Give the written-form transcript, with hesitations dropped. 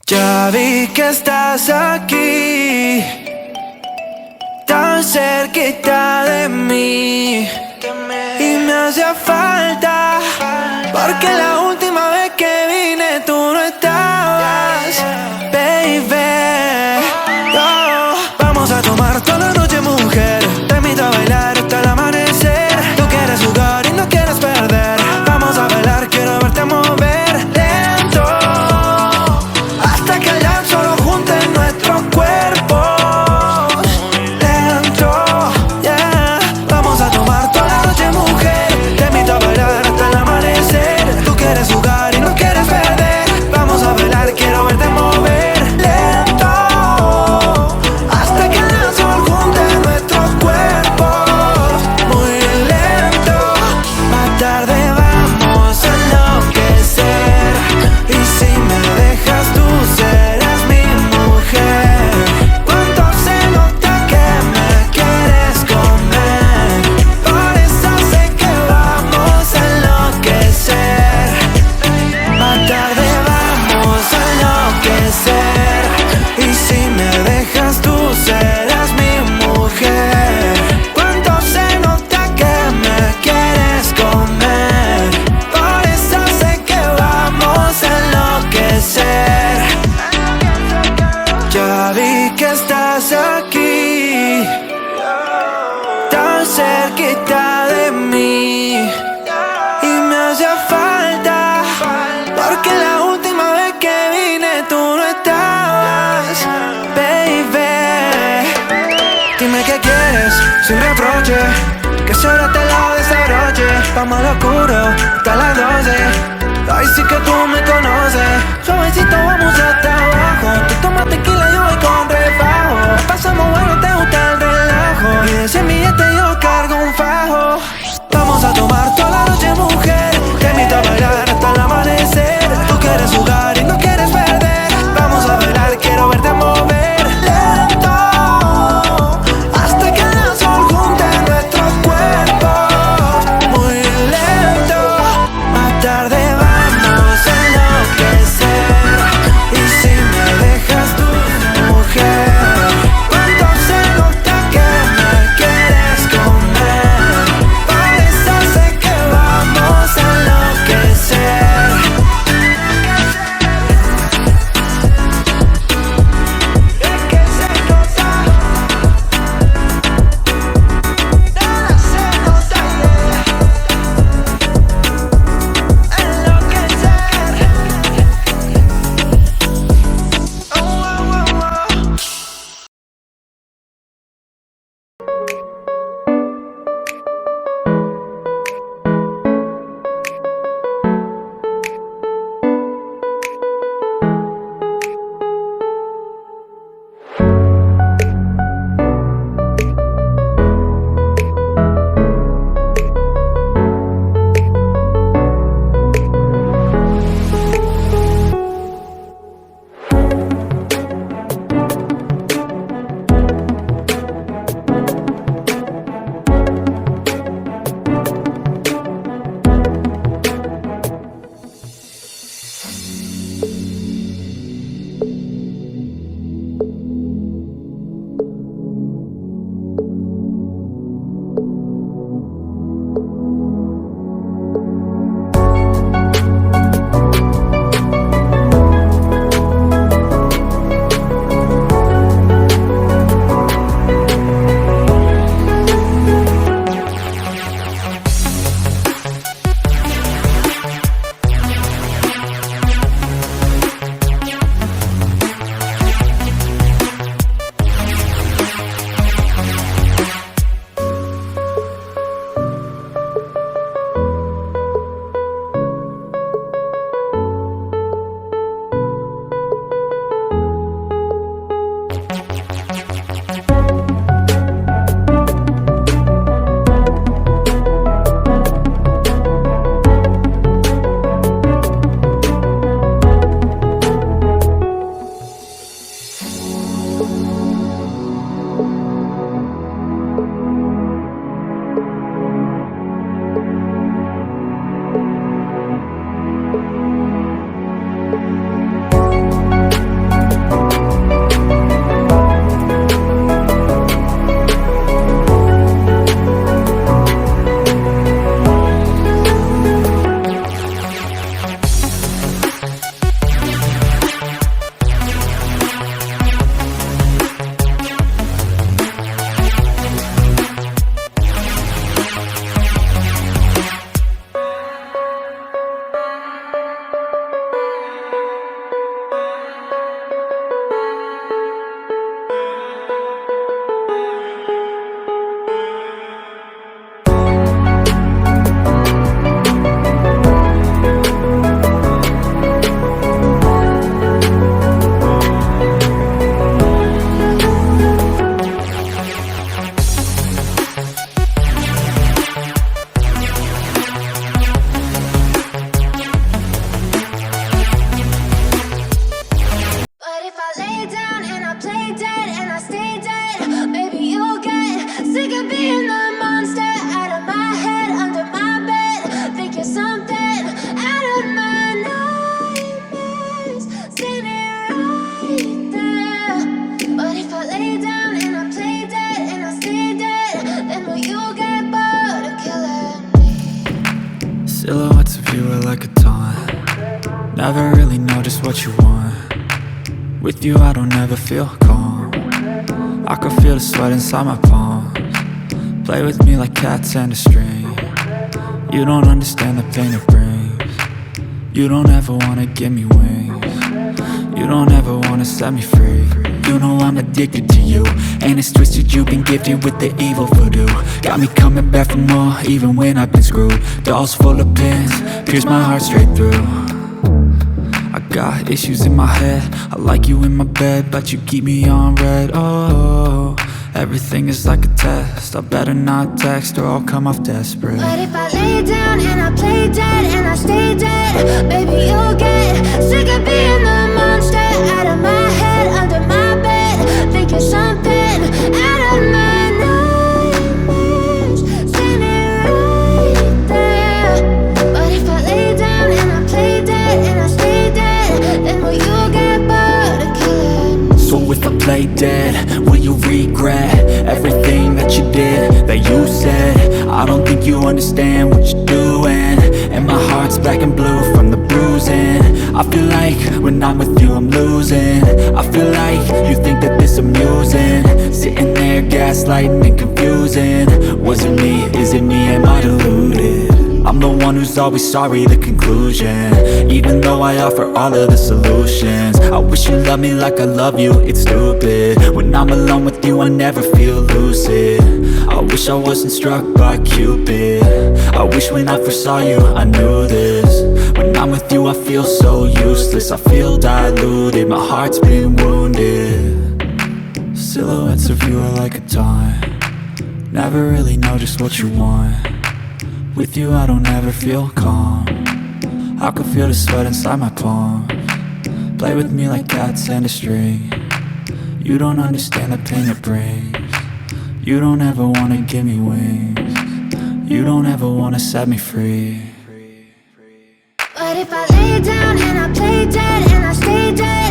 Ya vi que estás aquí, tan cerquita de mí, y me hacía falta, porque la última vez que vine tú no estabas, baby. Oh, vamos a tomar toda la noche, mujer. Te invito a bailar hasta el amanecer. Tú quieres jugar y no quieres perder. Vamos a bailar, quiero verte mover lento, hasta que el solo junte nuestros cuerpos. Lento, yeah. Vamos a tomar toda la noche, mujer. Te invito a bailar hasta el amanecer. Tú quieres jugar y no quieres perder. Vamos a bailar, quiero verte mover lento, hasta que el sol junte nuestros cuerpos. Muy lento. Más tarde vamos a enloquecer, y si me dejas tú serás mi mujer. Cuánto se nota que me quieres comer, por eso sé que vamos a enloquecer. Más tarde vamos a enloquecer, y si me dejas tú serás mi mujer. Cuánto se nota que me quieres comer, por eso sé que vamos a enloquecer. Ya vi que estás aquí, tan cerquita de mí, y me hacía falta, porque la última vez que vine tú no estabas, baby. Dime qué quieres, sin reproche, que solo te lo desabroche. Vamos al oscuro, hasta las 12. Ay, sí que tú me conoces. Suavecito, vamos hasta abajo. Tú tomas tequila, yo voy con refajo. Pasamos bueno, te gusta el relajo, y de 100 billetes yo cargo un fajo. Vamos a tomar toda la noche, mujer. Te invito a bailar hasta el amanecer. Tú quieres jugar y no quieres perder. Vamos a bailar, quiero verte mover lento, hasta que el sol junte nuestros cuerpos. Muy lento. Más tarde vamos a enloquecer, y si Never really know just what you want. With you I don't ever feel calm. I can feel the sweat inside my palms. Play with me like cats and a string. You don't understand the pain it brings. You don't ever wanna give me wings. You don't ever wanna set me free. You know I'm addicted to you, and it's twisted, you've been gifted with the evil voodoo. Got me coming back for more, even when I've been screwed. Dolls full of pins, pierce my heart straight through. I got issues in my head, I like you in my bed, but you keep me on red. Oh, everything is like a test, I better not text or I'll come off desperate. But if I lay down and I play dead and I stay dead, baby you'll get sick of being the monster out of my head, under my bed, thinking something out of my nightmares, standing right there. But if I lay down and I play dead and I stay dead, then will you get bored of killing? So if I play dead, will you regret everything that you did, that you said? I don't think you understand what you're doing, and my heart's black and blue from the bruising. I feel like when I'm with you I'm losing. I feel like you think that this amusing, sitting there gaslighting and confusing. Was it me? Is it me? Am I deluded? I'm the one who's always sorry, the conclusion. Even though I offer all of the solutions, I wish you loved me like I love you, it's stupid. When I'm alone with you I never feel lucid. I wish I wasn't struck by Cupid. I wish when I first saw you I knew this. When I'm with you I feel so useless, I feel diluted, my heart's been wounded. Silhouettes of you are like a taunt. Never really know just what you want. With you I don't ever feel calm. I can feel the sweat inside my palms. Play with me like cats and a string. You don't understand the pain it brings. You don't ever wanna give me wings. You don't ever wanna set me free. But if I lay down and I play dead and I stay dead,